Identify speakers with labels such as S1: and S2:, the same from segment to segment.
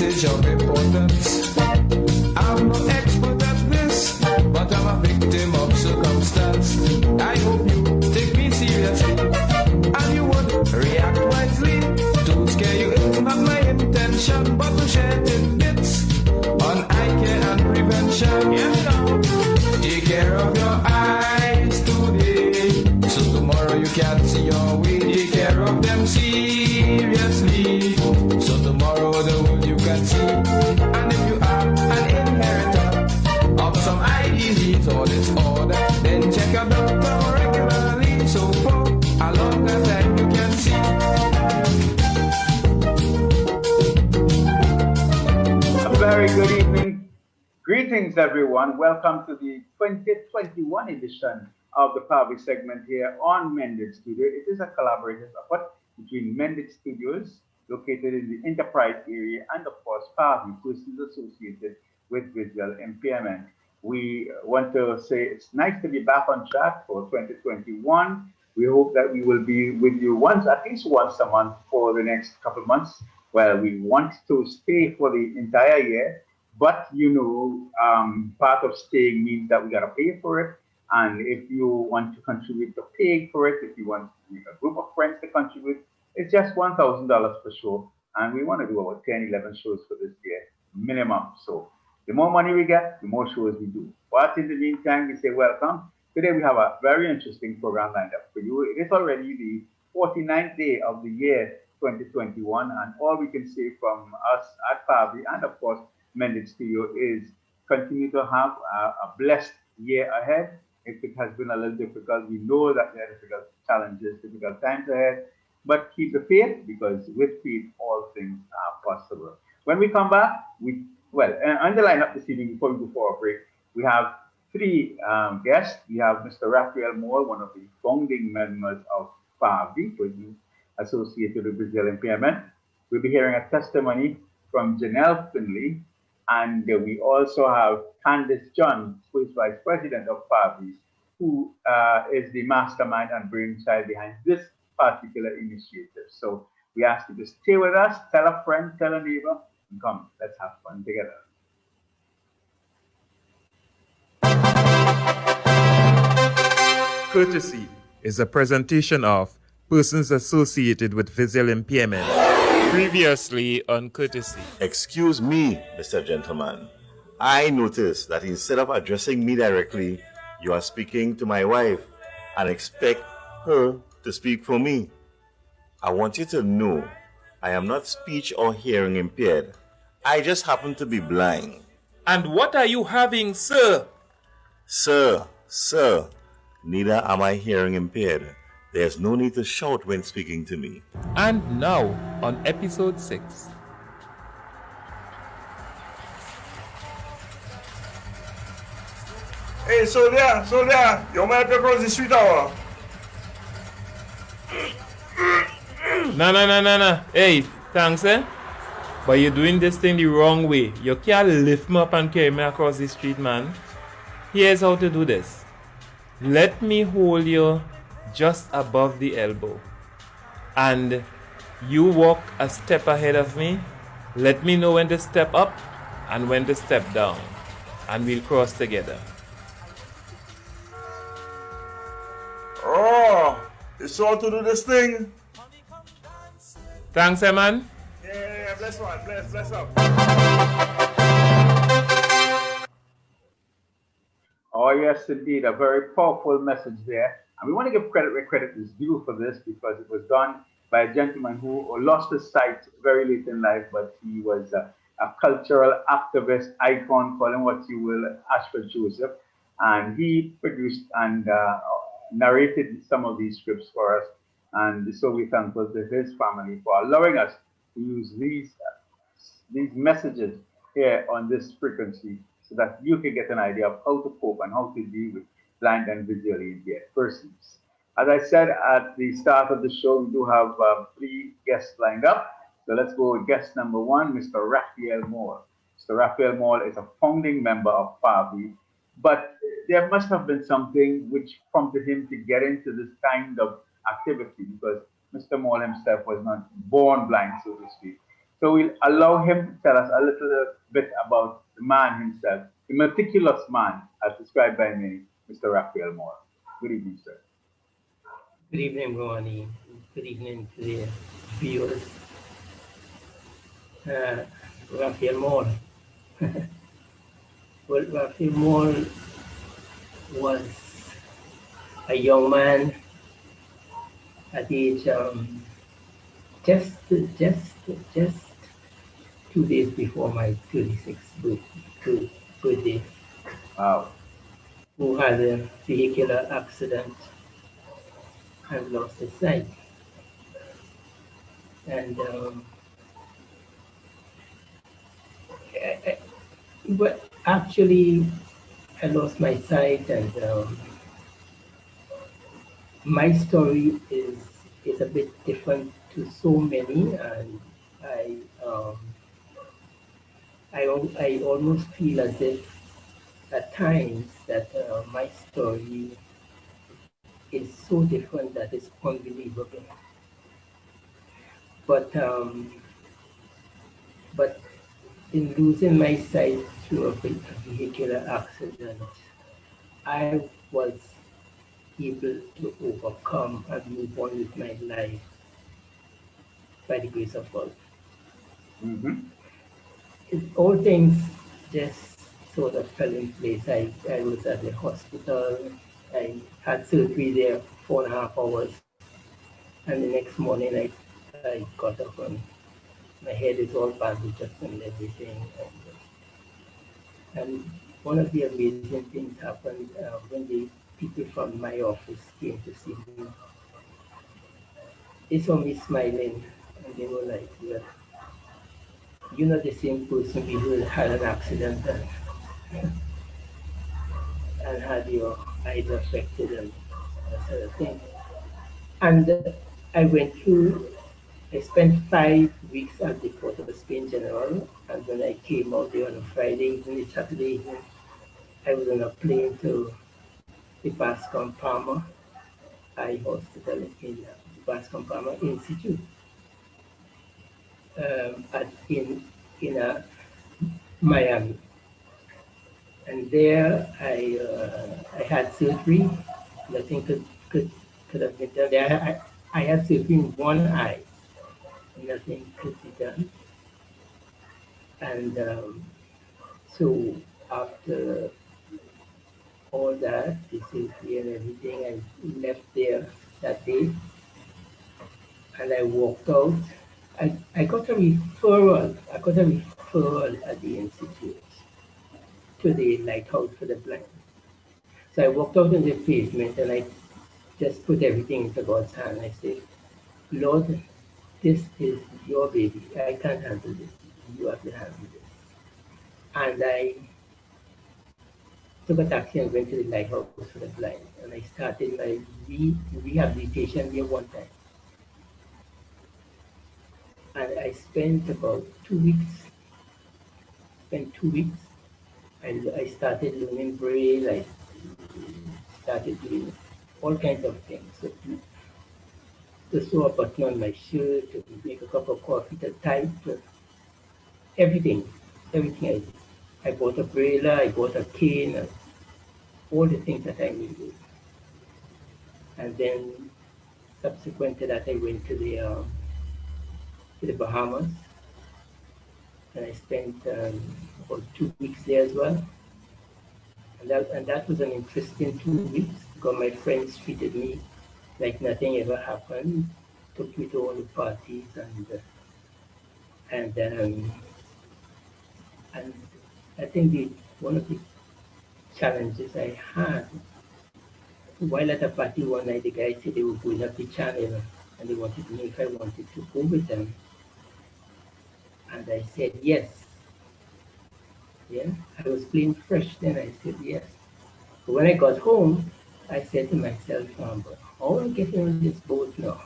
S1: message of importance. I'm no expert at this, but I'm a victim of circumstance. I hope you take me seriously, and you would react wisely. To scare you is not my intention, but to share tidbits on eye care and prevention. Yes, now, take care of your eyes today, so tomorrow you can see your way. Take care of them seriously, so tomorrow the world you can see. And if you are an inheritor of some eye disease or disorder, then check your doctor regularly, so for a longer time you can see.
S2: A very good evening. Greetings, everyone. Welcome to the 2021 edition of the PAVI segment here on Mended Studio. It is a collaborative effort between Mended Studios, located in the Enterprise area, and of course PAVI, persons associated with visual impairment. We want to say it's nice to be back on track for 2021. We hope that we will be with you at least once a month for the next couple of months. Well, we want to stay for the entire year, but part of staying means that we got to pay for it. And if you want to contribute to paying for it, if you want a group of friends to contribute, it's just $1,000 per show. And we want to do about 10, 11 shows for this year, minimum. So the more money we get, the more shows we do. But in the meantime, we say welcome. Today we have a very interesting program lined up for you. It is already the 49th day of the year 2021. And all we can say from us at PAVI and of course Mended Studio is continue to have a blessed year ahead. If it has been a little difficult, we know that there are difficult challenges, difficult times ahead, but keep the faith, because with faith, all things are possible. When we come back, on the lineup this evening, before we go for a break, we have three guests. We have Mr. Raphael Moore, one of the founding members of PAVI, associated with visual impairment. We'll be hearing a testimony from Janelle Finley. And we also have Candice John, who is Vice President of PAVI, who is the mastermind and brainchild behind this particular initiative. So we ask you to stay with us, tell a friend, tell a neighbor, and come, let's have fun together.
S3: Courtesy is a presentation of persons associated with visual impairment. Previously on Courtesy.
S4: Excuse me, Mr. Gentleman. I noticed that instead of addressing me directly, you are speaking to my wife and expect her to speak for me. I want you to know I am not speech or hearing impaired. I just happen to be blind.
S3: And what are you having, sir?
S4: Sir, neither am I hearing impaired. There's no need to shout when speaking to me.
S3: And now, on episode 6.
S5: Hey, soldier, you might be across the street hour.
S3: No. Hey, thanks, eh? But you're doing this thing the wrong way. You can't lift me up and carry me across the street, man. Here's how to do this. Let me hold you just above the elbow, and you walk a step ahead of me. Let me know when to step up and when to step down, and we'll cross together.
S5: Oh, you sure to do this thing?
S3: Thanks, man.
S5: Yeah, bless one, bless up.
S2: Oh yes, indeed, a very powerful message there. And we want to give credit where credit is due for this, because it was done by a gentleman who lost his sight very late in life, but he was a cultural activist icon, call him what you will, Ashford Joseph. And he produced and narrated some of these scripts for us. And so we thankful to his family for allowing us to use these messages here on this frequency, so that you can get an idea of how to cope and how to deal with blind and visually impaired persons. As I said at the start of the show, we do have three guests lined up. So let's go with guest number one, Mr. Raphael Moore. Mr. Raphael Moore is a founding member of PAVI, but there must have been something which prompted him to get into this kind of activity, because Mr. Moore himself was not born blind, so to speak. So we'll allow him to tell us a little bit about the man himself, the meticulous man, as described by me, Mr. Raphael Moore. Good evening, sir.
S6: Good evening, Ronnie. Good evening to the viewers. Uh, Raphael Moore. Well, Raphael Moore was a young man at the age just just just 2 days before my 36th birthday,
S2: Wow.
S6: who had a vehicular accident and lost his sight. And I, but actually, I lost my sight, and my story is a bit different to so many, and I um, I almost feel as if at times that my story is so different that it's unbelievable. But but in losing my sight through a vehicular accident, I was able to overcome and move on with my life by the grace of God.
S2: Mm-hmm.
S6: All things just sort of fell in place. I was at the hospital. I had surgery there for 4.5 hours. And the next morning I got up and my head is all bandaged up and everything. And one of the amazing things happened when the people from my office came to see me. They saw me smiling and they were like, well, you're not the same person who had an accident and had your eyes affected and that sort of thing. And I went through, I spent 5 weeks at the Port of Spain General, and when I came out there on a Friday evening, Saturday evening, I was on a plane to the Bascom Palmer Eye Hospital in Bascom Palmer Institute in Miami. And there I had surgery. Nothing could have been done there. I had surgery in one eye. Nothing could be done. And so after all that, the surgery and everything, I left there that day and I walked out. I got a referral. I got a referral at the institute to the lighthouse for the blind. So I walked out on the pavement and I just put everything into God's hand. I said, Lord, this is your baby. I can't handle this. You have to handle this. And I took a taxi and went to the lighthouse for the blind. And I started my rehabilitation there one time. And I spent about 2 weeks. Spent 2 weeks. I started learning Braille. I started doing all kinds of things. So to sew a button on my shirt, to make a cup of coffee, to type, everything. Everything I did. I bought a braille, I bought a cane, all the things that I needed. And then subsequent to that, I went to the Bahamas, and I spent about 2 weeks there as well. And that was an interesting 2 weeks because my friends treated me like nothing ever happened. Took me to all the parties and I think one of the challenges I had while at a party one night, the guy said they were going up the channel and they wanted to know if I wanted to go with them. And I said yes. Yeah, I was playing fresh then. I said yes. But when I got home, I said to myself, but how am I getting on this boat now?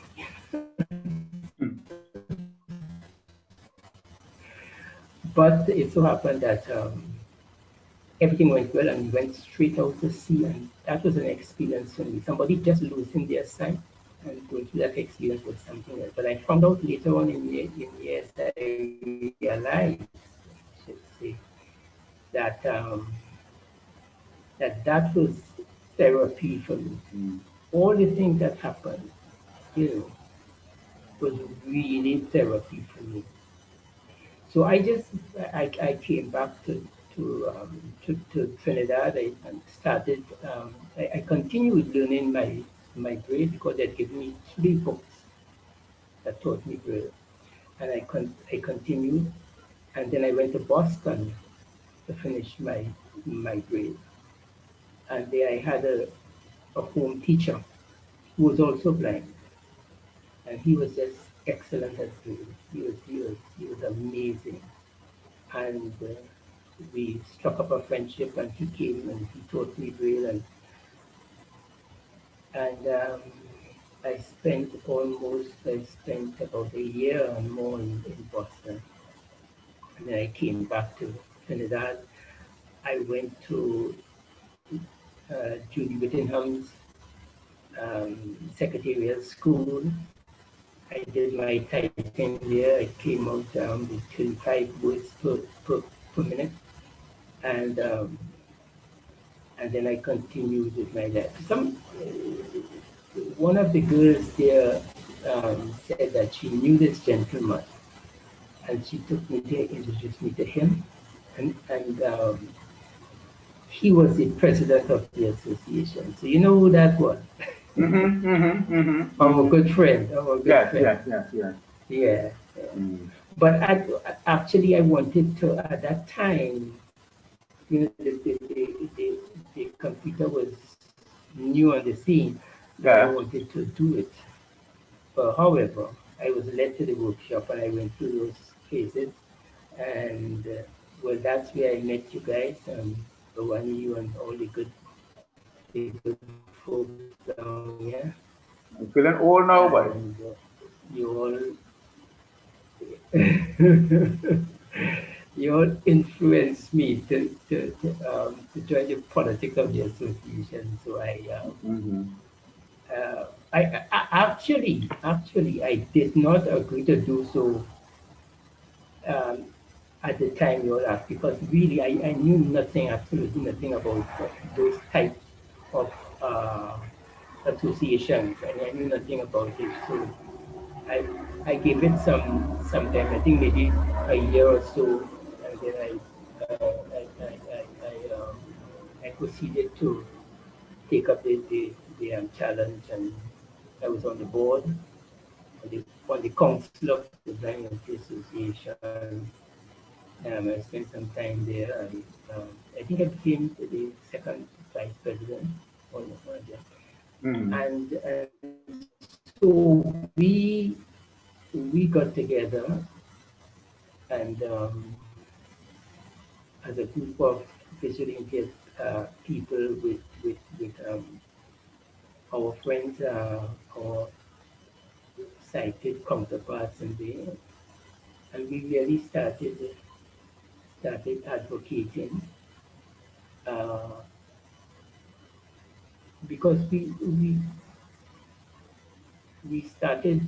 S6: But it so happened that everything went well and we went straight out to sea, and that was an experience for me. Somebody just losing their sight and going through that experience was something else. But I found out later on in years that I realized, I should say, that that was therapy for me. All the things that happened, you know, was really therapy for me. So I came back to Trinidad. And started. I continued learning my grade because they'd given me 3 books that taught me grade, and I continued, and then I went to Boston to finish my grade, and there I had a home teacher who was also blind, and he was just excellent at grade. He was amazing, and we struck up a friendship, and he came and he taught me Braille, and I spent about a year and more in Boston, and then I came back to Trinidad. I went to Judy Whittingham's secretarial school. I did my typing there. I came out with 25 words per minute, and and then I continued with my life. One of the girls there said that she knew this gentleman, and she took me to introduce me to him, and he was the president of the association. So you know who that was? Our good friend. Our good friend.
S2: Yes.
S6: Yeah. But actually, I wanted to, at that time, you know, the computer was new on the scene. I wanted to do it. However, I was led to the workshop and I went through those phases. And well, that's where I met you guys, Rwani, you and all the good folks down here.
S2: I'm feeling old now, buddy.
S6: And you all you all influenced me to join the politics of the association. So actually I did not agree to do so at the time you all asked, because really I knew nothing, absolutely nothing about those types of associations, and I knew nothing about it. So I gave it some time. I think maybe a year or so, and then I proceeded to take up the challenge, and I was on the board, on the council of the Blind Association. I spent some time there, and I think I became the second vice president, almost one of them. And so we got together, and as a group of visually impaired people with our friends, our sighted counterparts in there, and we really started advocating because we started,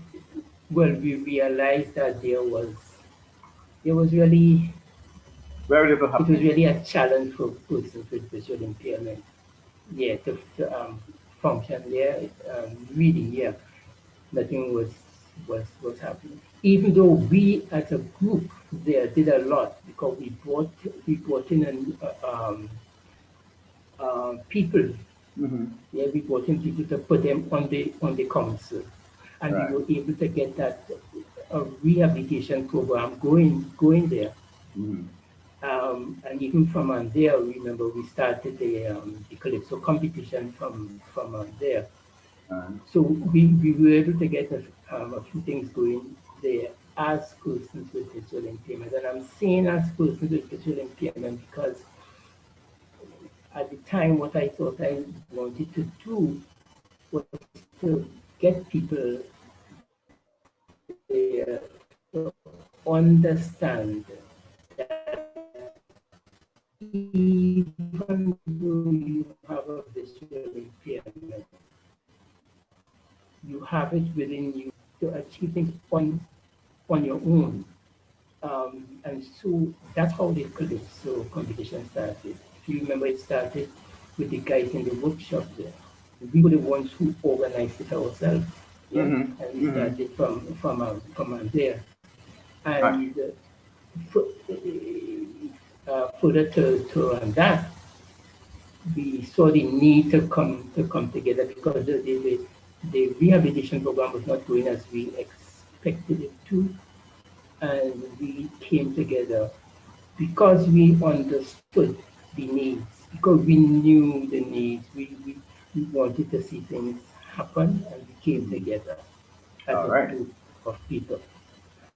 S6: well, we realized that there was really
S2: very little happening.
S6: It was really a challenge for persons with visual impairment, yeah, to function there. Reading, yeah, nothing was happening. Even though we as a group there did a lot, because we brought in people. Yeah, we brought in people to put them on the council, and we were able to get that rehabilitation program going there. And even from there, remember we started the Calypso competition from there. So we were able to get a few things going there as persons with visual impairment. And I'm saying as persons with visual impairment because at the time what I thought I wanted to do was to get people there to understand that even though you have a visual impairment, you have it within you to achieve things on your own. And so that's how the Calypso competition started. If you remember, it started with the guys in the workshop there. We were the ones who organized it ourselves. Yeah, and we started from there. And further to that, we saw the need to come together because the rehabilitation program was not going as we expected it to, and we came together because we understood the needs, because we knew the needs. We wanted to see things happen, and we came together as
S2: All
S6: a
S2: right.
S6: group of people.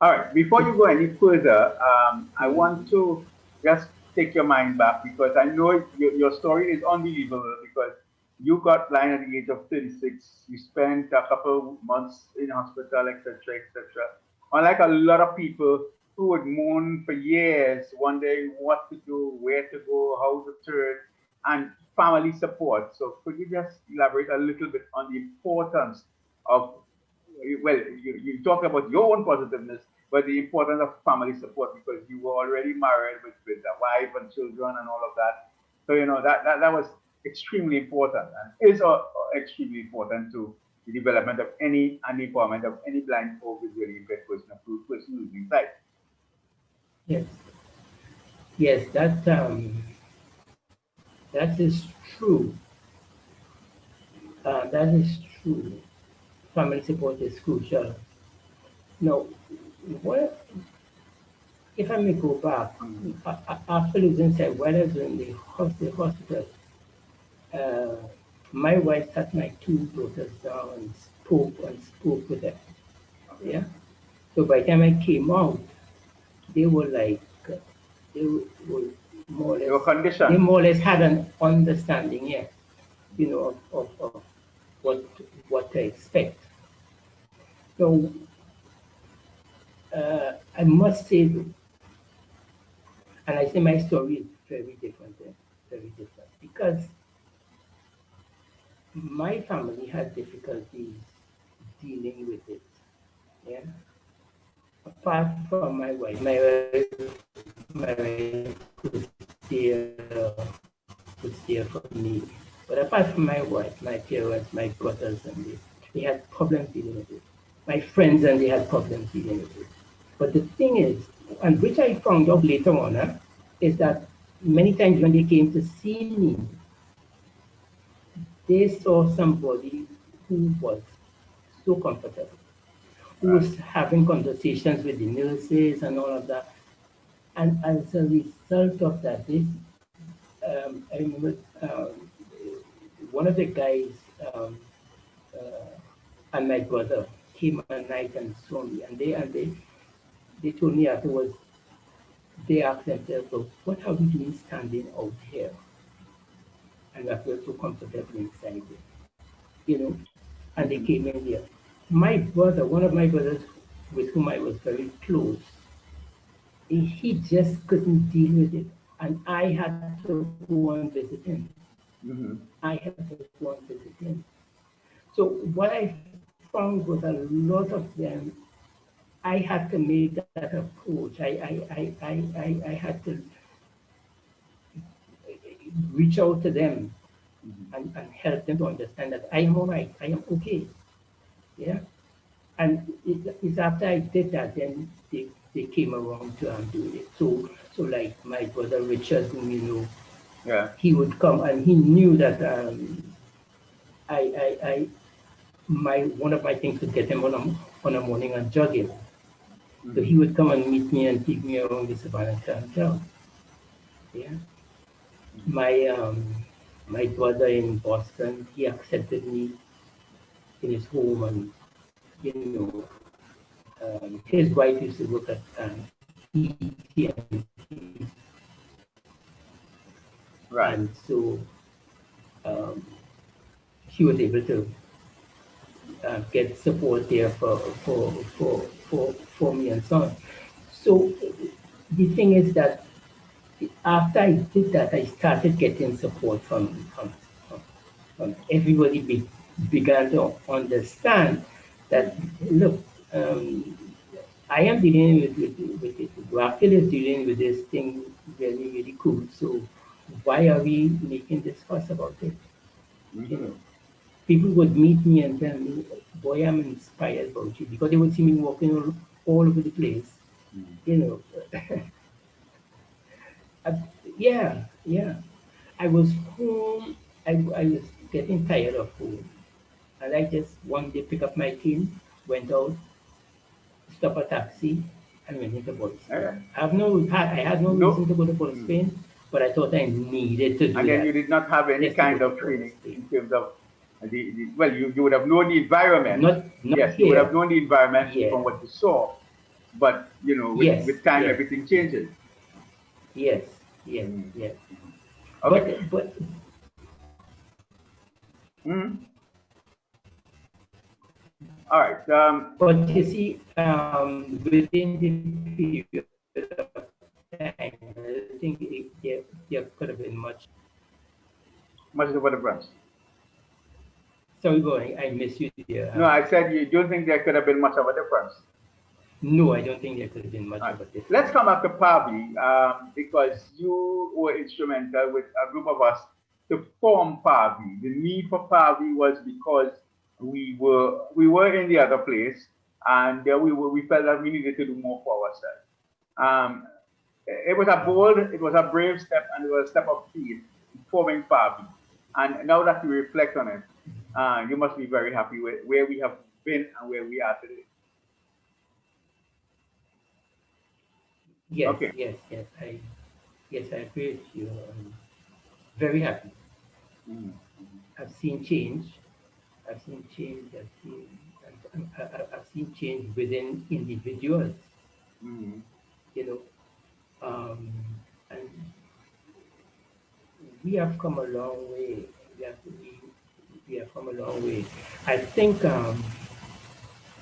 S2: All right. Before you go any further, I want to just take your mind back because I know your story is unbelievable because you got blind at the age of 36. You spent a couple months in hospital, etc., etc. Unlike a lot of people who would mourn for years, wondering what to do, where to go, how to turn, and family support. So could you just elaborate a little bit on the importance of, well, you talk about your own positiveness, but the importance of family support because you were already married with a wife and children and all of that. So, that was extremely important and is extremely important to the development of any and the empowerment of any blind or visually impaired person or person losing sight.
S6: Yes, yes, that is true. That is true. Family support is crucial. Now, what if I may go back after losing sight while I was in the hospital? Uh, my wife sat my two daughters down and spoke with them. Yeah. So by the time I came out, they were like, they were more or
S2: Your
S6: less, they
S2: condition.
S6: more or less had an understanding, yeah, of what what to expect. So I must say, and I say my story is very different, very different, because my family had difficulties dealing with it. Yeah. Apart from my wife there, was there for me. But apart from my wife, my parents, my brothers, and they had problems dealing with it. My friends and they had problems dealing with it. But the thing is, and which I found out later on, is that many times when they came to see me, they saw somebody who was so comfortable, who was having conversations with the nurses and all of that. And as a result of that, I remember one of the guys and my brother came at night and saw me, and they told me afterwards. They asked themselves, "Well, what are we doing standing out here?" And I felt so comfortable inside it, you know. And they came in there. My brother, one of my brothers with whom I was very close, he just couldn't deal with it. And I had to go and visit him. I had to go and visit him. So what I found was a lot of them, I had to make that approach. I had to reach out to them and help them to understand that I am all right, I am okay. Yeah. And it's after I did that, then they came around to doing it. So like my brother Richard, whom you know,
S2: Yeah.
S6: he would come and he knew that I my one of my things was get him on a morning and jogging. So he would come and meet me and take me around the savannah town. Yeah. My brother in Boston, he accepted me in his home, and you know, his wife used to work at ET,
S2: Right.
S6: and so um, she was able to get support there for me and so on. So the thing is that after I did that, I started getting support from everybody began to understand that look, I am dealing with it. Rafael is dealing with this thing really, really cool. So why are we making this fuss about it? You know, people would meet me and tell me, boy, I'm inspired about you because they would see me walking all over the place. You know, yeah, yeah. I was home. I was getting tired of home. And I just one day pick up my team, went out, stop a taxi, and went into Port Spain.
S2: Yeah.
S6: I had no
S2: No.
S6: reason to go to Port Spain, but I thought I needed to do
S2: And
S6: that.
S2: then you did not have any
S6: Just to
S2: kind
S6: go to
S2: of
S6: Port
S2: training
S6: Spain.
S2: in terms of well, you would have known the environment.
S6: Not
S2: Yes, you would have
S6: here.
S2: known the environment
S6: Yeah.
S2: from what you saw, but you know,
S6: Yes.
S2: with time,
S6: Yes.
S2: everything changes.
S6: Yes. Yes.
S2: Mm.
S6: Yes.
S2: Okay.
S6: But
S2: Mm. All right.
S6: but you see, within the period of time, I think there could have been much.
S2: Much of a difference.
S6: Sorry, going. I miss you there.
S2: No, I said you don't think there could have been much of a difference.
S6: No, I don't think there could have been much
S2: All
S6: of a
S2: right.
S6: difference.
S2: Let's come back to PAVI because you were instrumental with a group of us to form PAVI. The need for PAVI was because we were in the other place and we felt that we needed to do more for ourselves. It was a bold, it was a brave step, and it was a step of faith in forming PAVI. And now that you reflect on it, you must be very happy with where we have been and where we are today.
S6: Yes,
S2: Okay.
S6: yes, yes, I agree with you. I'm very happy.
S2: Mhm.
S6: I've seen change. I've seen change. I've seen change within individuals.
S2: Mhm.
S6: You know, and we have come a long way. We have come a long way. I think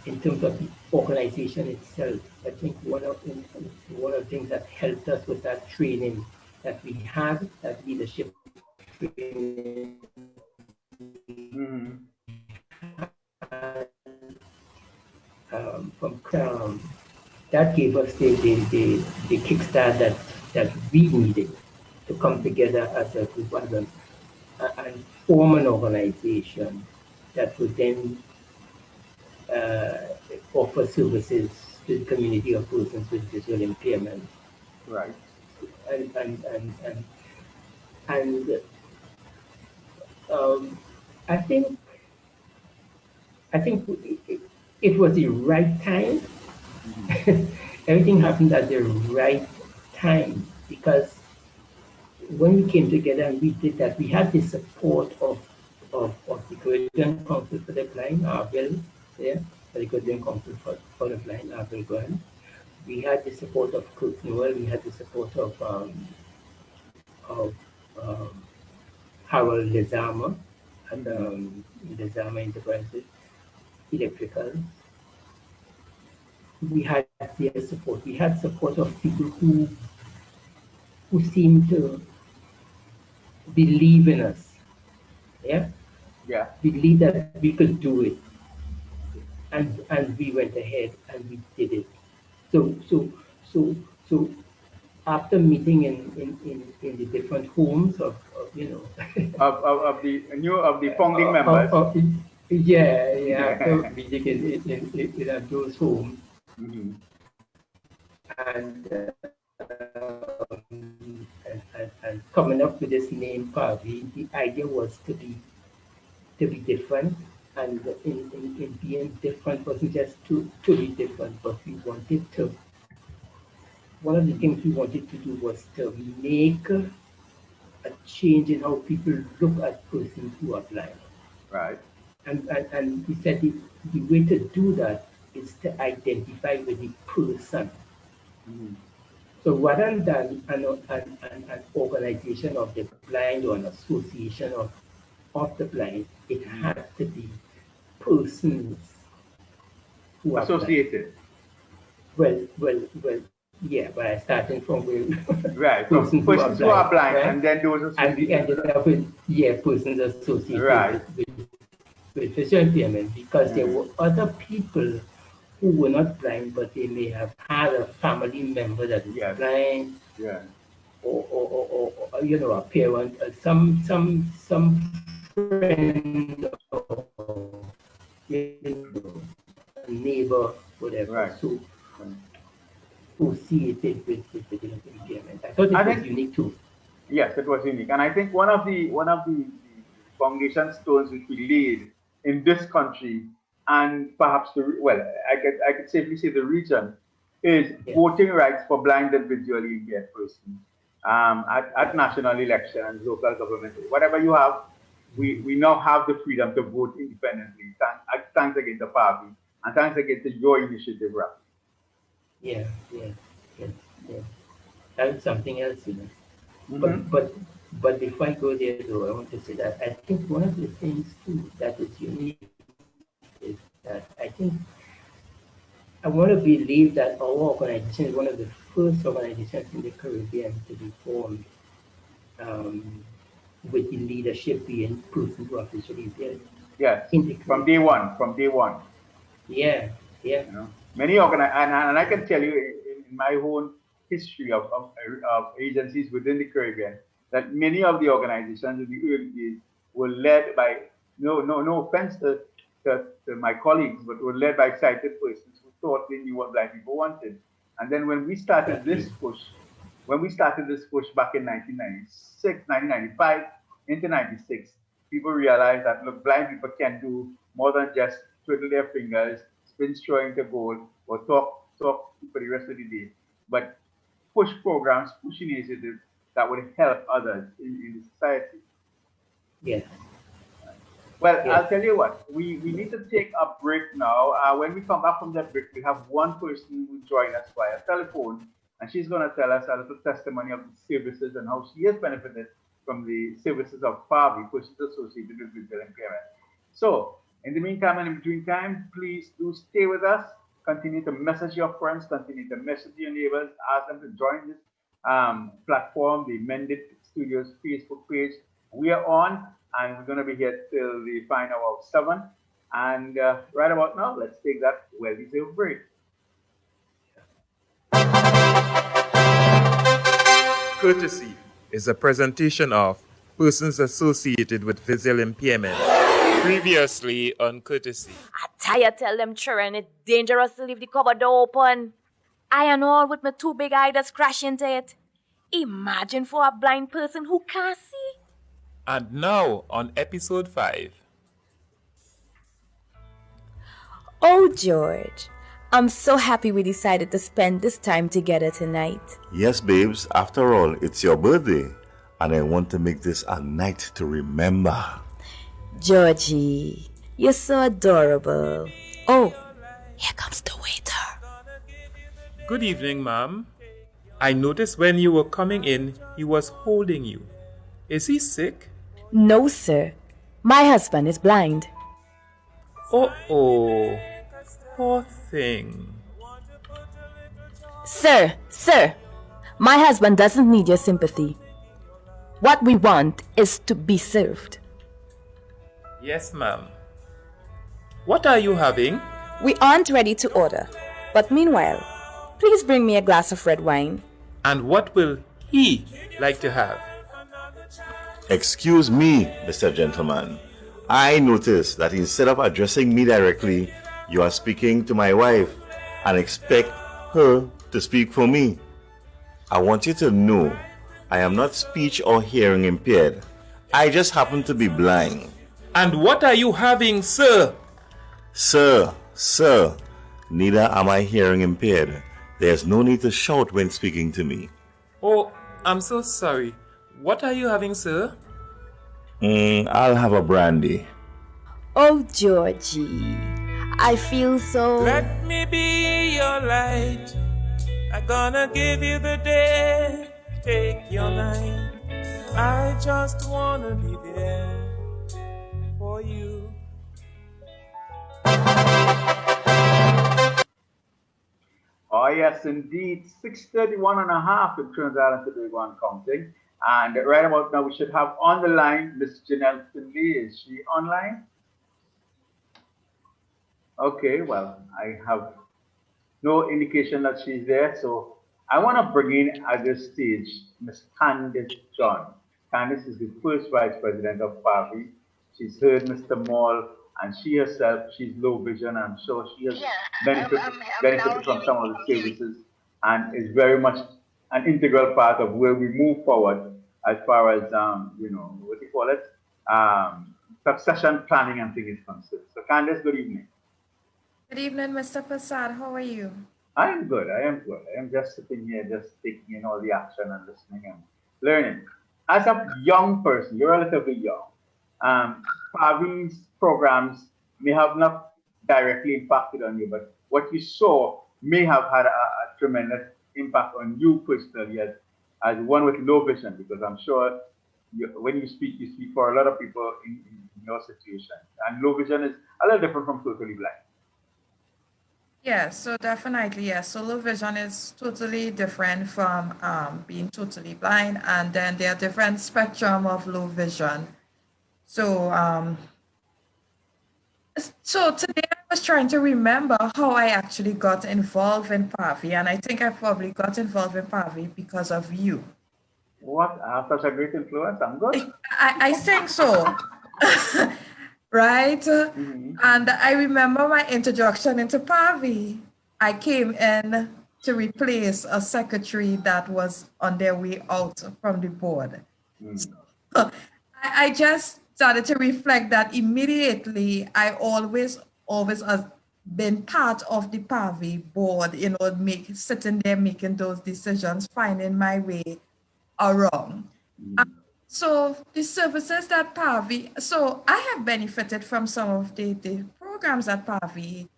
S6: in terms of the organization itself, I think one of the things that helped us with that training that we had, that leadership training,
S2: Mhm.
S6: that gave us the kickstart that we needed to come together as a group and form an organization that would then uh, offer services to the community of persons with visual impairment.
S2: Right.
S6: And and and and, and I think it was the right time. Everything happened at the right time because when we came together and we did that, we had the support of the Caribbean Council for the Blind, Arville, there, the Caribbean Council for the Blind, Arville Grant. We had the support of Kirk Newell, we had the support of um, Harold Lezama and Lezama Enterprises, Electrical. We had their support. We had support of people who seemed to believe in us. Yeah,
S2: Yeah.
S6: believe that we could do it, and we went ahead and we did it. So so so so after meeting in the different homes of you know
S2: of the founding members.
S6: yeah after meeting in those homes
S2: Mhm.
S6: and, and coming up with this name Pavi, the idea was to be different, and in being different wasn't just to be different, but we wanted to. One of the things we wanted to do was to make a change in how people look at persons who are blind.
S2: Right.
S6: And we said the way to do that is to identify with the person.
S2: Mhm.
S6: So rather than an organization of the blind or an association of the blind, it had to be persons who are blind.
S2: Associated.
S6: Well, yeah, by starting from where
S2: Right. From
S6: persons
S2: persons who are blind,
S6: right?
S2: and then those
S6: And we
S2: associated.
S6: ended up with, yeah, persons associated
S2: Right.
S6: with with visual impairment because there were other people who were not blind, but they may have had a family member that is
S2: Yes.
S6: blind,
S2: Yeah.
S6: or you know, a parent, some friend, or you know, a neighbor, whatever.
S2: Right.
S6: So
S2: Right.
S6: who see it with visual impairment. I thought it
S2: I
S6: was
S2: think
S6: unique too.
S2: yes, it was unique, and I think one of the foundation stones which we laid in this country, and perhaps well, I could safely say the region, is
S6: Yeah.
S2: voting rights for blind and visually impaired persons at national elections, local government, whatever you have. We now have the freedom to vote independently. Thanks again to PAVI, and thanks again to your initiative, Raf.
S6: Yeah, yeah, yeah, yeah. That's something else, you know. But
S2: Mm-hmm.
S6: but but before I go there though, I want to say that I think one of the things too that is unique is that I think I want to believe that our organization is one of the first organizations in the Caribbean to be formed um, with the leadership being persons who are visually impaired
S2: Yes,
S6: in the
S2: from day
S6: Caribbean.
S2: one, from day one.
S6: Yeah, yeah,
S2: Many and I can tell you in my own history of agencies within the Caribbean that many of the organizations in the early days were led by no offense to my colleagues, but were led by sighted persons who thought they knew what blind people wanted. And then
S6: exactly.
S2: when we started this push back in 1996, 1995 into 96, people realized that look, blind people can do more than just twiddle their fingers, spin straw into gold, or talk for the rest of the day, but push programs, push initiatives that would help others in the society.
S6: Yes,
S2: Well,
S6: yes.
S2: I'll tell you what, we need to take a break now. When we come back from that break, we have one person who joined us via telephone, and she's going to tell us a little testimony of the services and how she has benefited from the services of PAVI, Persons Associated with Visual Impairment. So, in the meantime and in between time, please do stay with us. Continue to message your friends, continue to message your neighbors, ask them to join this platform, the Mended Studios Facebook page. We are on, and we're going to be here till the final hour of 7. And right about now, let's take that well-deserved break.
S3: Courtesy is a presentation of persons associated with visual impairment. Previously on Courtesy.
S7: I tire tell them children it's dangerous to leave the cupboard door open. I and all with my two big eyes that's crash into it. Imagine for a blind person who can't see.
S3: And now on episode 5.
S7: Oh, George, I'm so happy we decided to spend this time together tonight.
S4: Yes, babes, after all, it's your birthday, and I want to make this a night to remember.
S7: Georgie, you're so adorable. Oh, here comes the waiter.
S3: Good evening, ma'am. I noticed when you were coming in, he was holding you. Is he sick?
S7: No, sir. My husband is blind.
S3: Oh, poor thing.
S7: Sir, my husband doesn't need your sympathy. What we want is to be served.
S3: Yes, ma'am. What are you having?
S7: We aren't ready to order, but meanwhile, please bring me a glass of red wine.
S3: And what will he like to have?
S4: Excuse me, Mr. Gentleman. I noticed that instead of addressing me directly, you are speaking to my wife and expect her to speak for me. I want you to know I am not speech or hearing impaired. I just happen to be blind.
S3: And what are you having, sir?
S4: Sir, neither am I hearing impaired. There's no need to shout when speaking to me.
S3: Oh, I'm so sorry. What are you having, sir?
S4: I'll have a brandy.
S7: Oh, Georgie, I feel so...
S8: Let me be your light. I'm gonna give you the day. Take your night. I just wanna be there for you.
S2: Oh, yes, indeed. 6:31 and a half in Trinidad and Tobago and counting. And right about now, we should have on the line Miss Janelle Finley. Is she online? Okay, well, I have no indication that she's there, so I want to bring in at this stage Miss Candice John. Candice is the first vice president of PAVI. She's heard Mr. Moll, and she herself, she's low vision. I'm sure she has benefited from some of the services and is very much an integral part of where we move forward as far as, what do you call it? Succession planning and things is concerned. So Candice, good evening.
S9: Good evening, Mr. Prasad. How are you?
S2: I am good. I am good. I am just sitting here, just taking in all the action and listening and learning. As a young person, you're relatively young. PAVI's programs may have not directly impacted on you, but what you saw may have had a tremendous impact on you personally as one with low vision, because I'm sure when you speak for a lot of people in your situation. And low vision is a little different from totally blind.
S9: Yes, so definitely, yes. So low vision is totally different from being totally blind, and then there are different spectrum of low vision. So so today I was trying to remember how I actually got involved in PAVI, and I think I probably got involved in PAVI because of you.
S2: What? I have such a great influence. I'm good.
S9: I think so. Right? And I remember my introduction into PAVI. I came in to replace a secretary that was on their way out from the board. So I just started to reflect that immediately. I always been part of the PAVI board, sitting there making those decisions, finding my way around. So the services that PAVI, so I have benefited from some of the programs that PAVI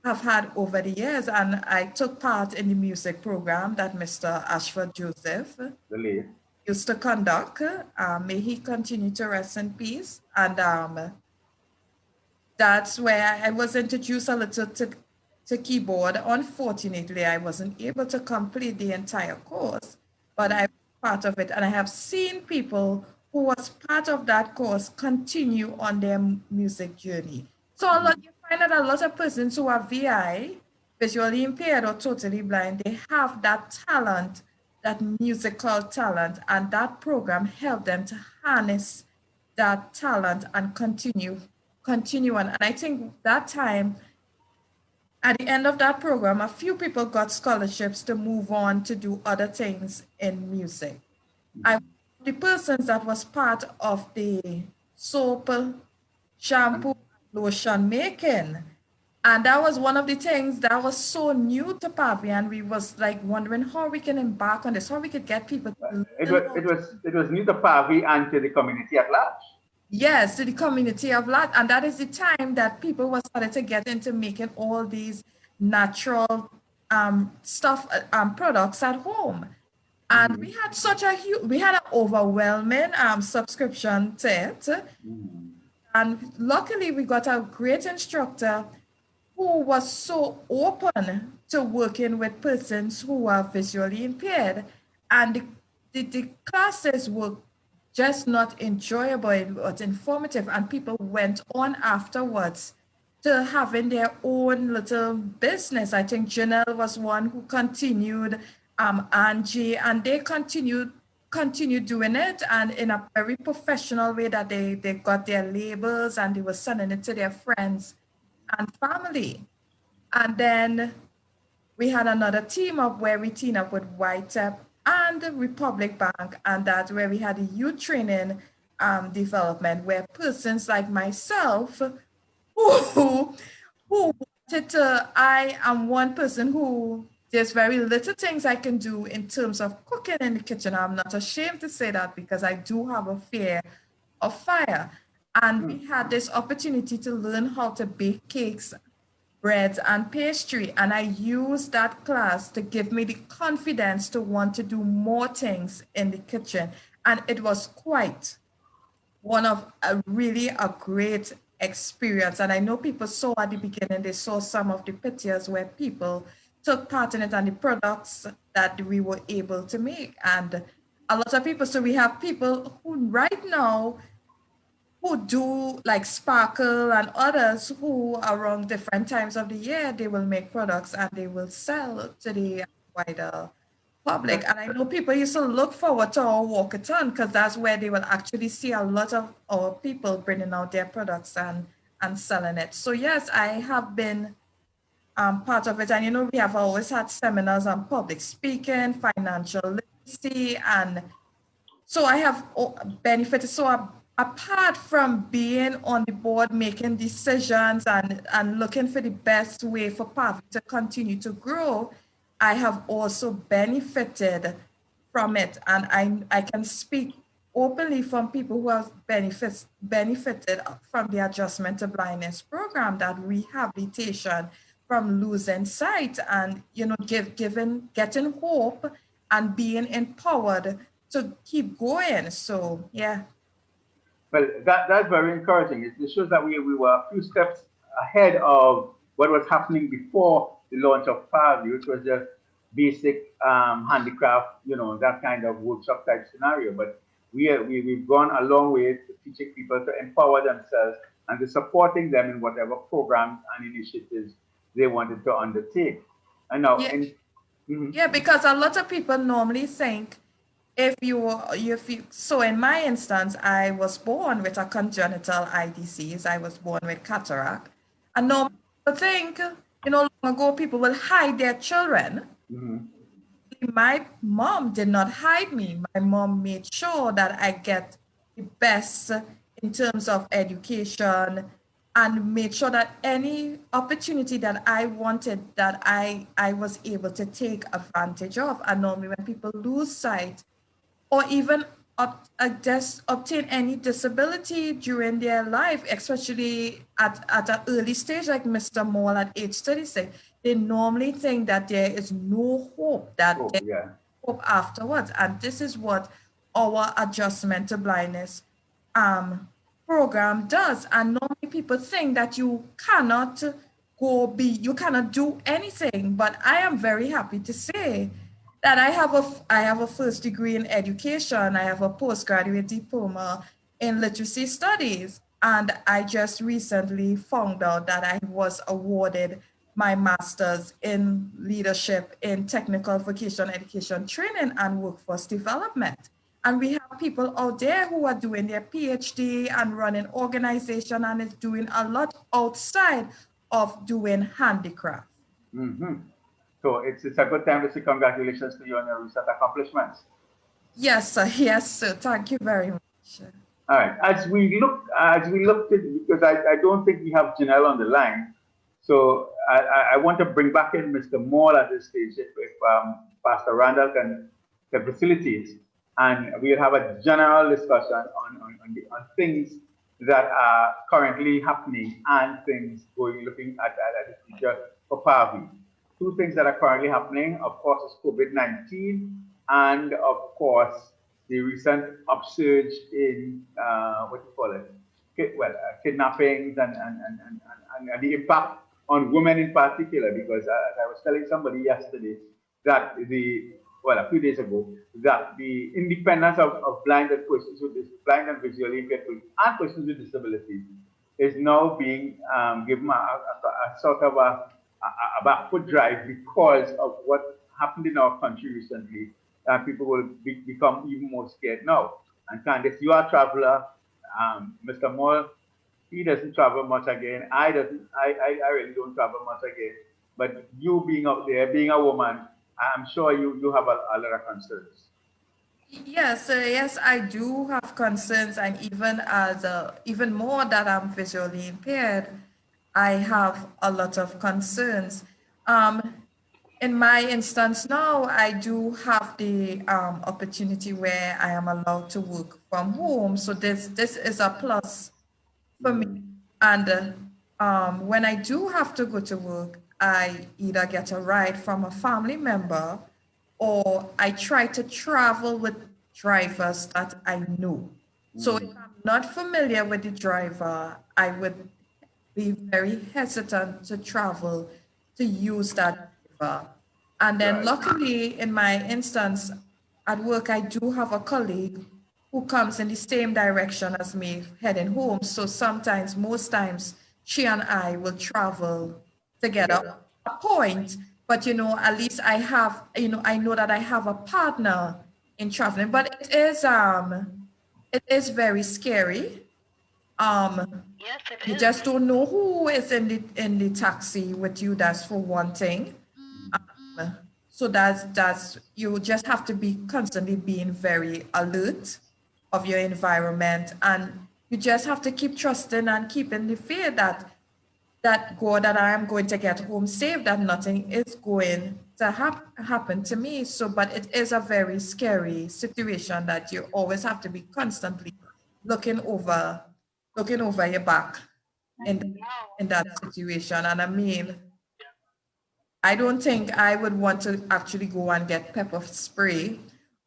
S9: have had over the years, and I took part in the music program that Mr. Ashford Joseph used to conduct. May he continue to rest in peace. And that's where I was introduced a little to keyboard. Unfortunately, I wasn't able to complete the entire course, but I was part of it. And I have seen people who was part of that course continue on their music journey. So you find that a lot of persons who are VI, visually impaired or totally blind, they have that talent, that musical talent, and that program helped them to harness that talent and continue on. And I think that time, at the end of that program, a few people got scholarships to move on to do other things in music. The persons that was part of the soap, shampoo, lotion making. And that was one of the things that was so new to PAVI, and we was like wondering how we can embark on this, how we could get people to
S2: it was new to PAVI and to the community at large.
S9: Yes, to the community of lot. And that is the time that people were started to get into making all these natural products at home. And we had an overwhelming subscription to it. And luckily we got a great instructor who was so open to working with persons who are visually impaired. And the classes were just not enjoyable, but informative, and people went on afterwards to having their own little business. I think Janelle was one who continued, Angie, and they continued doing it, and in a very professional way that they got their labels and they were sending it to their friends and family. And then we had another team up where we teamed up with Whitep and Republic Bank, and that's where we had a youth training development where persons like myself who wanted to, I am one person who there's very little things I can do in terms of cooking in the kitchen. I'm not ashamed to say that because I do have a fear of fire. And we had this opportunity to learn how to bake cakes, breads, and pastry. And I used that class to give me the confidence to want to do more things in the kitchen. And it was quite a great experience. And I know people saw at the beginning, they saw some of the pictures where people took part in it and the products that we were able to make. And a lot of people, so we have people who right now who do like Sparkle and others who around different times of the year, they will make products and they will sell to the wider public. And I know people used to look forward to our walkathon because that's where they will actually see a lot of our people bringing out their products and selling it. So yes, I have been part of it. And you know, we have always had seminars on public speaking, financial literacy, and so I have benefited. So apart from being on the board, making decisions and looking for the best way for PAVI to continue to grow, I have also benefited from it. And I can speak openly from people who have benefited from the Adjustment to Blindness program, that rehabilitation from losing sight and, you know, getting hope and being empowered to keep going. So yeah.
S2: Well, that's very encouraging. It shows that we were a few steps ahead of what was happening before the launch of PAVI, which was just basic handicraft, you know, that kind of workshop type scenario. But we've gone a long way to teaching people to empower themselves and to supporting them in whatever programs and initiatives they wanted to undertake. And now,
S9: Yeah, because a lot of people normally think if you so in my instance, I was born with a congenital eye disease. I was born with cataract. And normally people think, you know, long ago people will hide their children. My mom did not hide me. My mom made sure that I get the best in terms of education and made sure that any opportunity that I wanted, that I was able to take advantage of. And normally when people lose sight or even obtain any disability during their life, especially at an early stage, like Mr. Moore at age 36, they normally think that there is no hope, that there's hope afterwards. And this is what our Adjustment to Blindness program does. And normally people think that you cannot you cannot do anything. But I am very happy to say that I have a first degree in education. I have a postgraduate diploma in literacy studies. And I just recently found out that I was awarded my master's in leadership in technical vocational education training and workforce development. And we have people out there who are doing their PhD and running organization and is doing a lot outside of doing handicraft.
S2: So it's a good time to say congratulations to you on your recent accomplishments.
S9: Yes, sir. Yes, sir. Thank you very much.
S2: All right. As we looked at, because I don't think we have Janelle on the line, so I want to bring back in Mr. Moore at this stage if Pastor Randall can facilitate, and we'll have a general discussion on things that are currently happening and things looking at the future for PAVI. Two things that are currently happening, of course, is COVID-19, and of course, the recent upsurge in kidnappings and the impact on women in particular. Because as I was telling somebody yesterday, that a few days ago, that the independence of blind persons with blind and visually impaired persons and persons with disabilities is now being given a sort of a back foot drive because of what happened in our country recently. People will become even more scared now. And Candice, you are a traveler. Mr. Moore, he doesn't travel much again. I really don't travel much again. But you being out there, being a woman, I'm sure you have a lot of concerns.
S9: Yes, yes, I do have concerns, and even more that I'm visually impaired, I have a lot of concerns. In my instance now, I do have the opportunity where I am allowed to work from home. So this is a plus for me. And when I do have to go to work, I either get a ride from a family member or I try to travel with drivers that I know. So if I'm not familiar with the driver, I would be very hesitant to travel to use that driver. And then luckily in my instance at work, I do have a colleague who comes in the same direction as me heading home. So sometimes, most times, she and I will travel together. A point, but at least I have, I know that I have a partner in traveling. But it is very scary.
S10: Yes, it
S9: You
S10: is.
S9: just don't know who is in the taxi with you. That's for one thing. So that's you just have to be constantly being very alert of your environment, and you just have to keep trusting and keeping the faith that God, that I am going to get home safe, that nothing is going to happen to me. So, but it is a very scary situation that you always have to be constantly looking over your back in that situation. And I mean, I don't think I would want to actually go and get pepper spray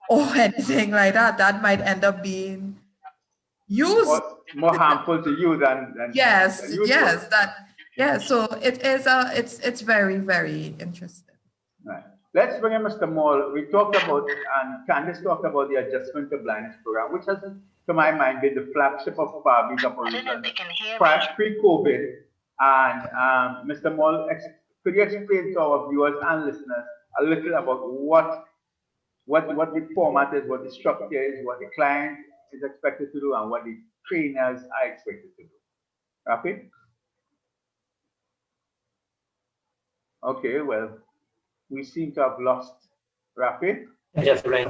S9: or anything like that. That might end up being used.
S2: More harmful to you than
S9: Yes,
S2: usual.
S9: yes, so it is it's very, very interesting.
S2: Right. Let's bring in Mr. Moll. We talked about, and Candice talked about the Adjustment to Blindness program, which has, to my mind, been the flagship of PAVI's operation pre-COVID. And Mr. Moll, could you explain to our viewers and listeners a little about what the format is, what the structure is, what the client is expected to do, and what the trainers are expected to do? Rafi? Okay, well, we seem to have lost Rafi.
S6: Just right.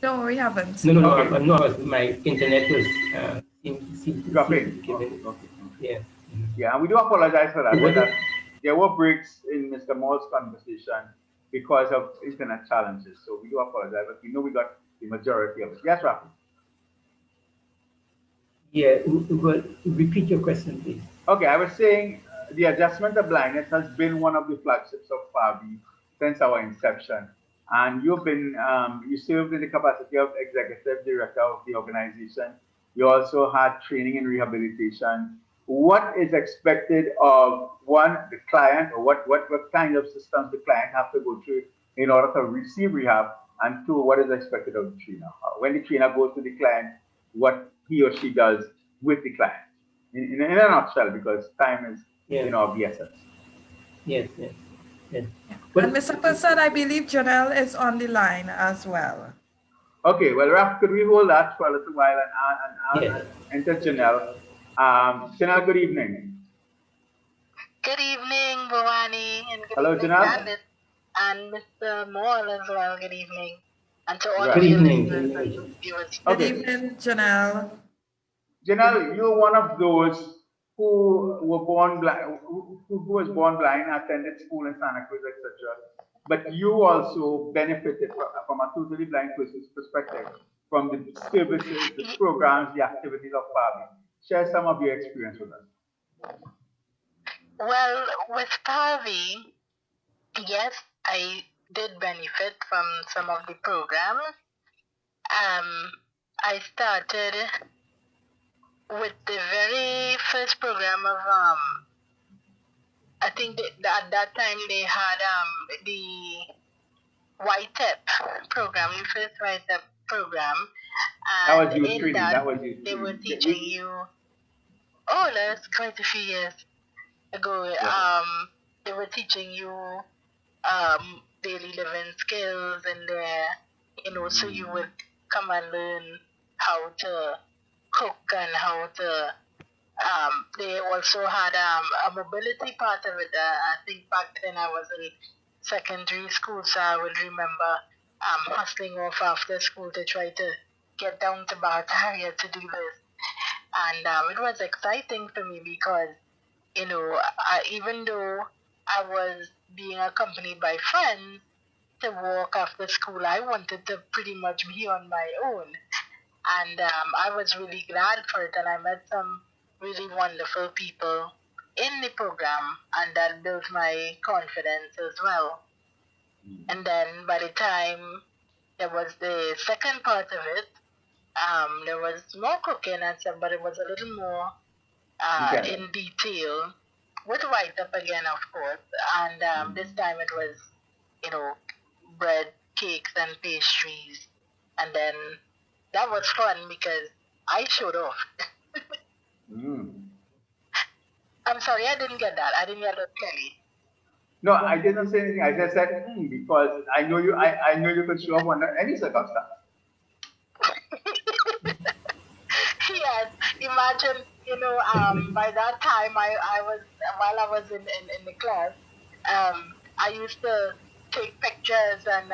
S9: No, we haven't.
S6: No,
S2: Okay.
S6: no, my internet was
S2: Dropping.
S6: giving.
S2: Okay.
S6: Yeah.
S2: Yeah, and we do apologize for that. There were breaks in Mr. Moll's conversation because of internet challenges. So we do apologize, but we know we got the majority of it. Yes, Rafi?
S6: Yeah, well, repeat your question, please.
S2: Okay, I was saying the Adjustment of Blindness has been one of the flagships of PAVI since our inception. And you've been, you served in the capacity of executive director of the organization. You also had training in rehabilitation. What is expected of one, the client, or what kind of systems the client have to go through in order to receive rehab? And two, what is expected of the trainer? When the trainer goes to the client, what he or she does with the client? In a nutshell, because time is, of the essence.
S6: Yes, yes.
S9: Well, and Mr. Persad, I believe Janelle is on the line as well.
S2: Okay, well, Raf, could we hold that for a little while and enter Janelle? Janelle, good evening.
S10: Good evening, Bhavani, and good
S2: Hello,
S10: evening,
S2: Janelle.
S10: Candice, and Mr. Moore as well. Good evening, and to all
S2: Right.
S10: of
S6: Good
S10: you
S6: evening.
S10: listeners and viewers.
S9: Good evening, Janelle.
S2: Janelle, you're one of those who were born blind, who was born blind, attended school in Santa Cruz, etc. But you also benefited from a totally blind person's perspective from the services, the programs, the activities of PAVI. Share some of your experience with us.
S10: Well, with PAVI, yes, I did benefit from some of the programs. I started with the very first program of I think at that time they had the YTEP program, the first YTEP program, and
S2: that was you
S10: in
S2: training.
S10: that
S2: That was you
S10: they were
S2: training.
S10: teaching you. Oh, that's quite a few years ago.
S2: Yeah.
S10: They were teaching you daily living skills in there, so you would come and learn how to cook and how to. They also had a mobility part of it. I think back then I was in secondary school, so I would remember hustling off after school to try to get down to Barataria to do this. And it was exciting for me because, even though I was being accompanied by friends to walk after school, I wanted to pretty much be on my own. And I was really glad for it, and I met some really wonderful people in the program, and that built my confidence as well. And then by the time there was the second part of it, there was more cooking and stuff, but it was a little more in detail, with write-up again, of course. And this time it was, bread, cakes, and pastries, and then that was fun because I showed off. I'm sorry, I didn't get that. I didn't get that clearly.
S2: No, I didn't say anything. I just said because I know you. I know you could show up under any circumstance.
S10: Yes, imagine, by that time while I was in the class, I used to take pictures and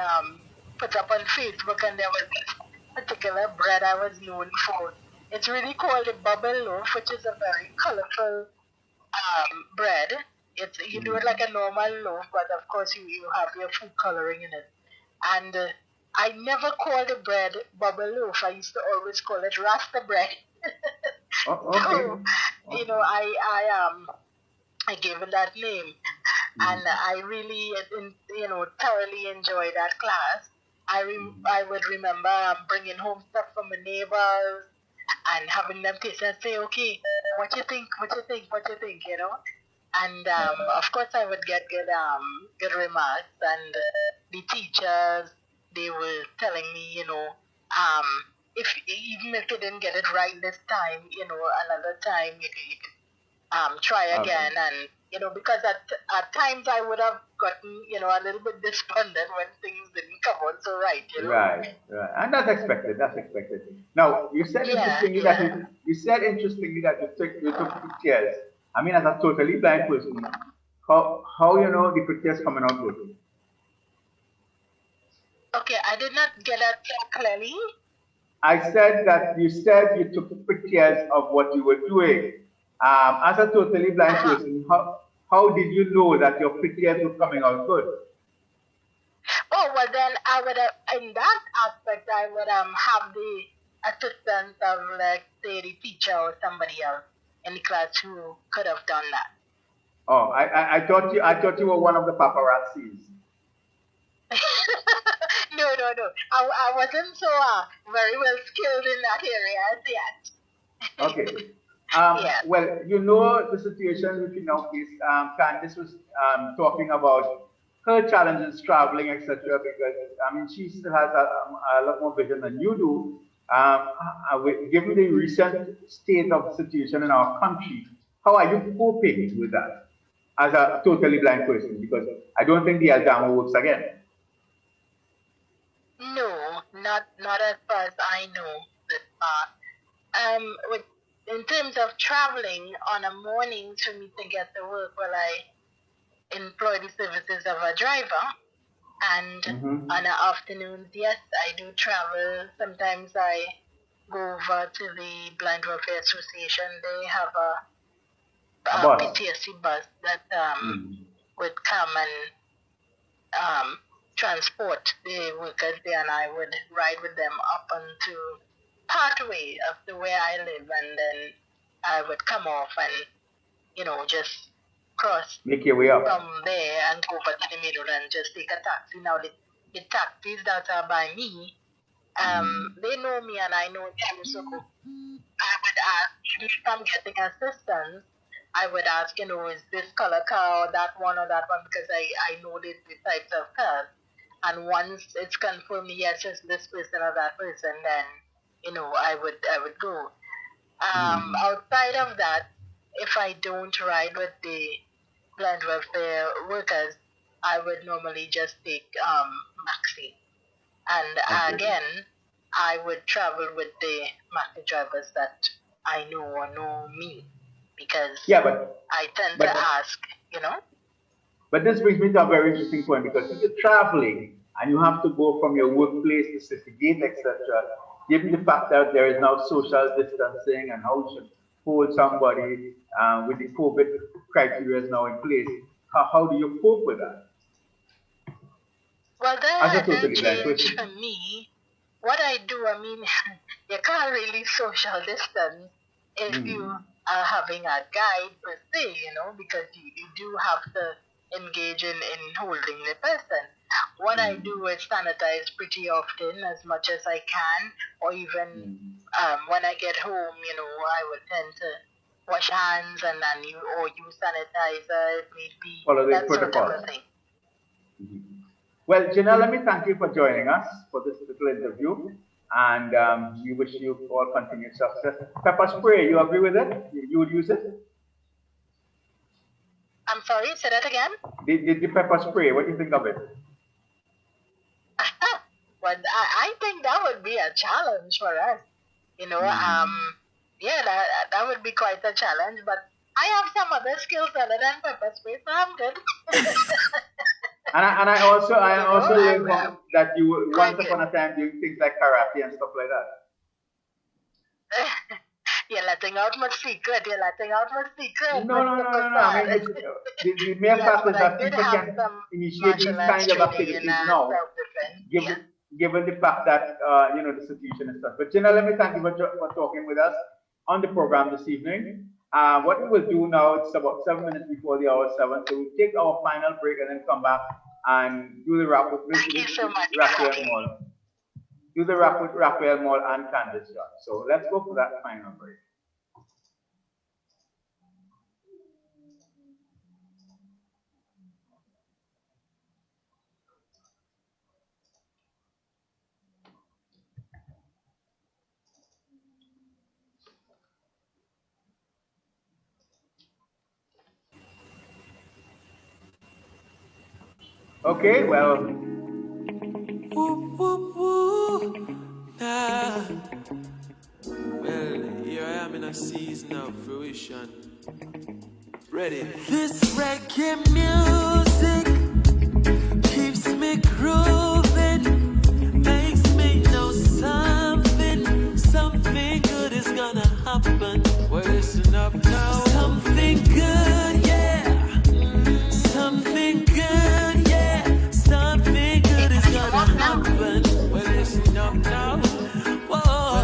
S10: put up on Facebook, and there was this particular bread I was known for. It's really called a bubble loaf, which is a very colorful bread. You do it like a normal loaf, but of course you have your food coloring in it. And I never called the bread bubble loaf. I used to always call it rasta bread. So, I gave it that name, and I really, thoroughly enjoyed that class. I would remember bringing home stuff from the neighbors and having them taste and say, okay, what you think, And of course, I would get good remarks, and the teachers, they were telling me, if even if you didn't get it right this time, another time you could try again, and because at times I would have gotten a little bit despondent when things didn't come out so right.
S2: Right, and that's expected. That's expected. Now you said interestingly that you took pictures. I mean, as a totally blind person, how the pictures coming out good?
S10: Okay, I did not get that clearly.
S2: I said that you said you took pictures of what you were doing. As a totally blind person, how did you know that your pictures were coming out good?
S10: Oh, well then I would have, in that aspect, I would have the assistance of, like, say, the teacher or somebody else in the class who could have done that.
S2: Oh, I thought you were one of the paparazzis.
S10: No. I wasn't so very well skilled in that area as yet.
S2: Okay. Well, the situation which we now face. Candice was talking about her challenges traveling, etc. Because I mean, she still has a lot more vision than you do. Given the recent state of the situation in our country, how are you coping with that as a totally blind person? Because I don't think the Aldama works again.
S10: No, not as far as I know. In terms of traveling on a morning for me to get to work, well, I employ the services of a driver, and on the afternoons, yes, I do travel. Sometimes I go over to the Blind Welfare Association. They have a PTSD bus that would come and transport the workers there, and I would ride with them up onto pathway up to where I live, and then I would come off and just cross,
S2: make your way up
S10: from there and go over to the middle and just take a taxi. Now the taxis that are by me, they know me and I know them, so I would ask, if I'm getting assistance, I would ask, is this color car or that one, because I know the types of cars. And once it's confirmed, yes, it's this person or that person, then I would go. Outside of that, if I don't ride with the blind welfare workers, I would normally just take maxi. And again, I would travel with the maxi drivers that I know or know me, because I tend to ask,
S2: But this brings me to a very interesting point, because if you're traveling and you have to go from your workplace to City Gate, etc., given the fact that there is now social distancing and how you should hold somebody with the COVID criteria is now in place, how do you cope with that?
S10: Well, that hasn't changed for me. What I do, I mean, you can't really social distance if you are having a guide per se, because you do have to engage in holding the person. What I do is sanitize pretty often, as much as I can, or even when I get home, I would tend to wash hands and or use sanitizer if need be. That sort of thing.
S2: Well, Janelle, let me thank you for joining us for this little interview. And we wish you all continued success. Pepper spray, you agree with it? You would use it?
S10: I'm sorry, say that again?
S2: The pepper spray, what do you think of it?
S10: Well, I think that would be a challenge for us. You know, yeah, that would be quite a challenge, but I have some other skills other than pepper spray, so I'm good.
S2: and I also learned that you were once upon a time doing things like karate and stuff like that.
S10: You're letting out my secret. You're letting out my secret.
S2: No. I mean, the mere fact is that people can initiate these kind of activities now, given the fact that the situation is such. But Gina, let me thank you for talking with us on the program this evening. What we will do now, it's about 7 minutes before the hour 7, so we'll take our final break and then come back and do the wrap with Raphael Mall. Do the wrap with Raphael Mall and Candace John. So let's go for that final break. Okay, well.
S8: Well, here I am in a season of fruition. Ready? This reggae music keeps me grooving, makes me know something good is gonna happen. Well, listen up now. Something good, yeah. Something good, yeah. Something good is gonna happen. Well, listen up now. Whoa,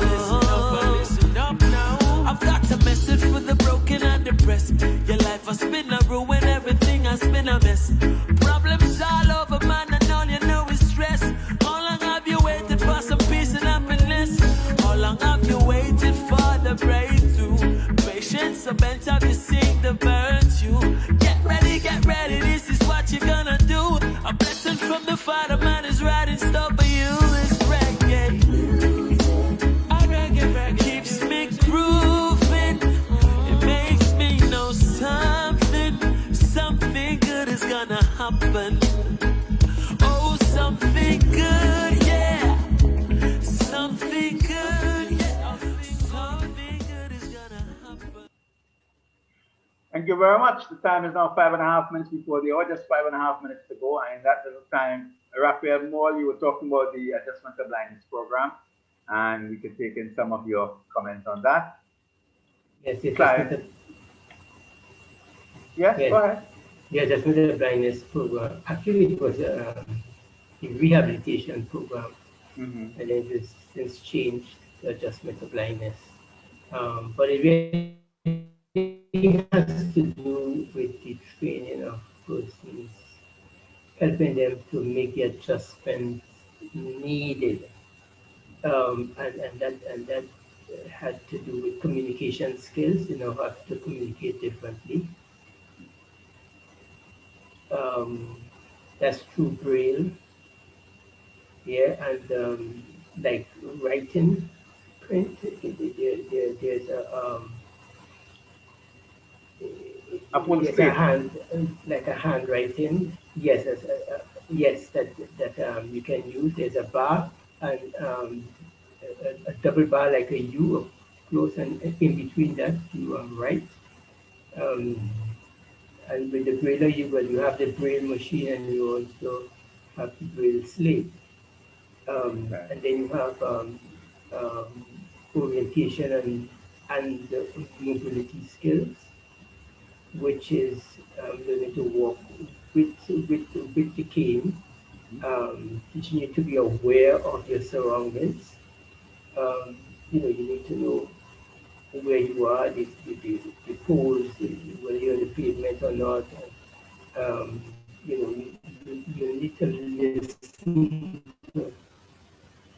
S8: listen up now. I've got a message for the broken and depressed. Your life has been a ruin, everything has been a mess. Problems all over, man, and all you know is stress. How long have you waited for some peace and happiness? How long have you waited for the breakthrough? Patience, so bent have you seen the virtue? Get ready, this is what you're gonna do. A blessing from the Father, man, is right in store for you. It's reggae. Reggae keeps me grooving. It makes me know something good is gonna happen. Oh, something good, yeah. Something good, yeah. Something good is gonna happen.
S2: Thank you very much. The time is now 5.5 minutes before the hour, just 5.5 minutes to go. And in that little time, Raphael Moore, you were talking about the Adjustment to Blindness program, and we can take in some of your comments on that.
S6: Yes,
S2: Yes, go ahead.
S6: The Adjustment to Blindness program. Actually, it was a rehabilitation program, and then it's since changed to Adjustment to Blindness. But it really has to do with the training of persons, helping them to make the adjustments needed, and that had to do with communication skills. How to communicate differently. That's through Braille, yeah, and like writing, print. There's a handwriting. Yes, yes, that you can use. There's a bar and a double bar like a U, close, and in between that you write. And with the brailler, you have the braille machine, and you also have the braille slate. And then you have orientation and mobility skills, which is learning to walk with the cane, teaching you to be aware of your surroundings. You need to know where you are, the poles, whether you're on the pavement or not. You need to listen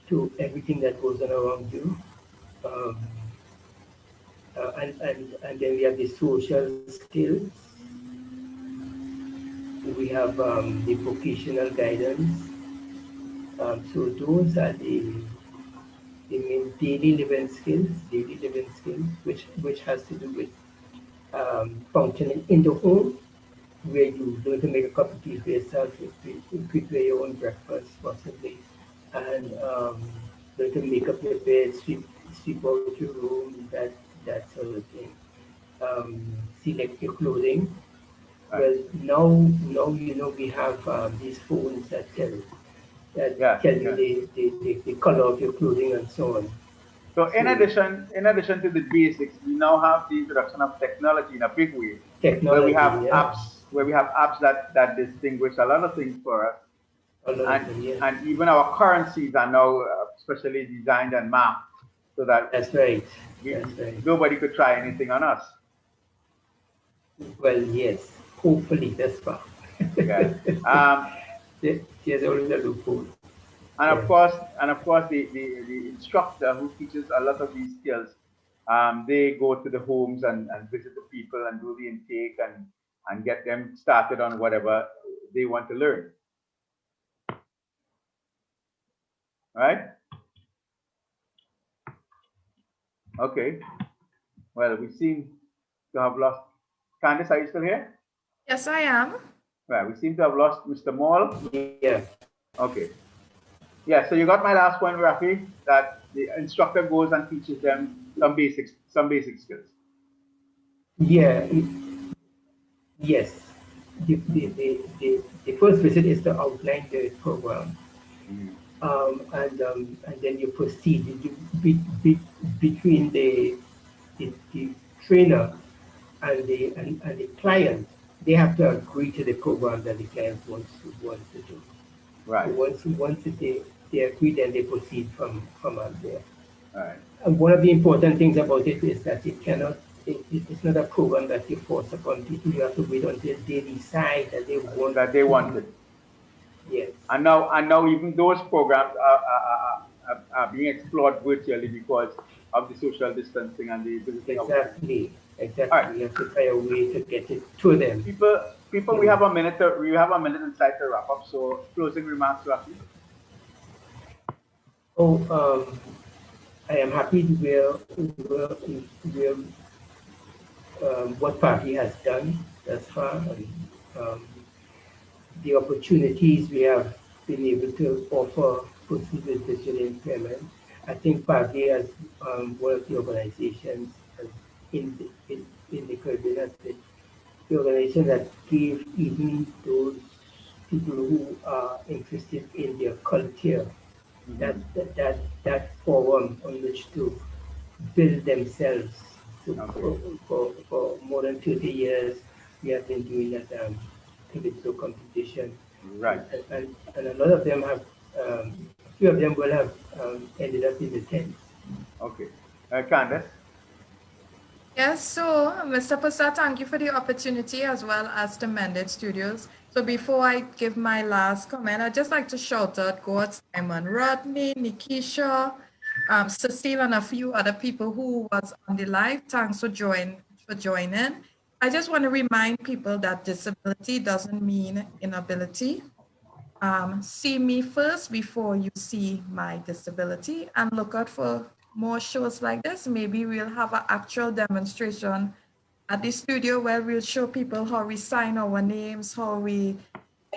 S6: to everything that goes on around you. And then we have the social skills. We have the vocational guidance. So those are the daily living skills, which has to do with functioning in the home, where you learn to make a cup of tea for yourself, you prepare your own breakfast possibly, and learn to make up your bed, sweep out your room, that sort of thing. Select your clothing. Well, now we have these phones that tell you the color of your clothing and so on.
S2: So in addition to the basics, we now have the introduction of technology in a big way. Where we have apps that distinguish a lot of things for us. And even our currencies are now specially designed and mapped so that nobody could try anything on us.
S6: Well, yes, hopefully that's far. There's always a loophole.
S2: And of course, the instructor who teaches a lot of these skills, they go to the homes and visit the people and do the intake and get them started on whatever they want to learn. Right? Okay. Well, we seem to have lost. Candice, are you still here?
S9: Yes, I am.
S2: Right. We seem to have lost Mr. Maul.
S6: Yeah.
S2: Okay. Yeah. So you got my last point, Rafi, that the instructor goes and teaches them some basic skills.
S6: Yeah. Yes. The first visit is to outline the program. And then you proceed between the trainer and the client. They have to agree to the program that the client wants to do.
S2: Right.
S6: So once they agree, then they proceed from out there.
S2: Right.
S6: And one of the important things about it is that it's not a program that you force upon people. You have to wait until they decide that they want it. Yes.
S2: And now even those programs are being explored virtually because of the social distancing and the visiting.
S6: Exactly.
S2: Right.
S6: You have to find a way to get it to them.
S2: People, we have a minute inside to wrap up. So closing remarks, Rafi.
S6: I am happy where what PAVI has done thus far, and the opportunities we have been able to offer persons with visual impairment. I think PAVI as one of the organizations in the Caribbean has been the organization that gave even those people who are interested in their culture that forum on which to build themselves. So for more than 30 years, we have been doing that calypso competition.
S2: Right.
S6: And a lot of them have, a few of them will have ended up in the tent.
S2: Okay. Candace?
S9: Yes, so Mr. Pasa, thank you for the opportunity as well as the Mended Studios. So before I give my last comment, I'd just like to shout out God, Simon, Rodney, Nikisha, Cecile, and a few other people who was on the live. Thanks for joining. I just want to remind people that disability doesn't mean inability. See me first before you see my disability, and look out for more shows like this. Maybe we'll have an actual demonstration at the studio where we'll show people how we sign our names, how we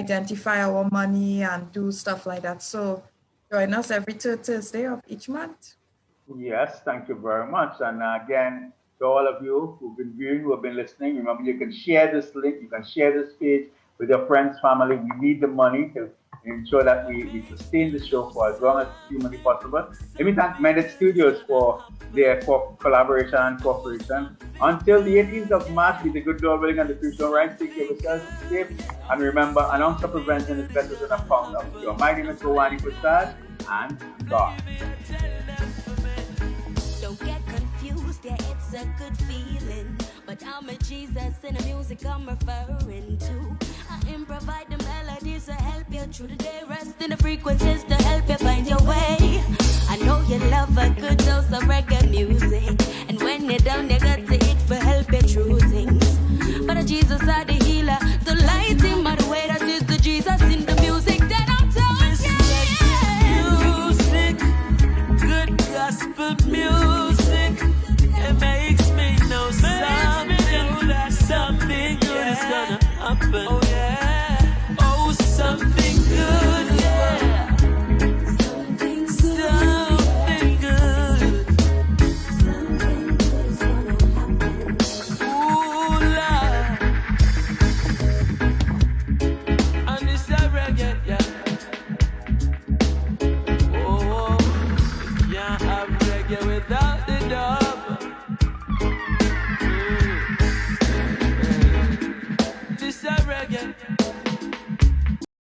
S9: identify our money and do stuff like that. So join us every third Thursday of each month.
S2: Yes, thank you very much. And again, to all of you who've been viewing, who have been listening, remember you can share this link, you can share this page with your friends, family. We need the money to ensure that we sustain the show for as long as humanly possible. Let me thank Mended Studios for their collaboration and cooperation. Until the 18th of March, be the good Lord willing and the future right. Take care of yourselves, safe. And remember, an ounce of prevention is better than a pound of cure. My name is Rowani Prasad, and God.
S11: Don't get confused, yeah, it's a good feeling. But I'm a Jesus in the music I'm referring to. I improvise the melodies to help you through the day. Rest in the frequencies to help you find your way. I know you love a good dose of reggae music. And when you're down there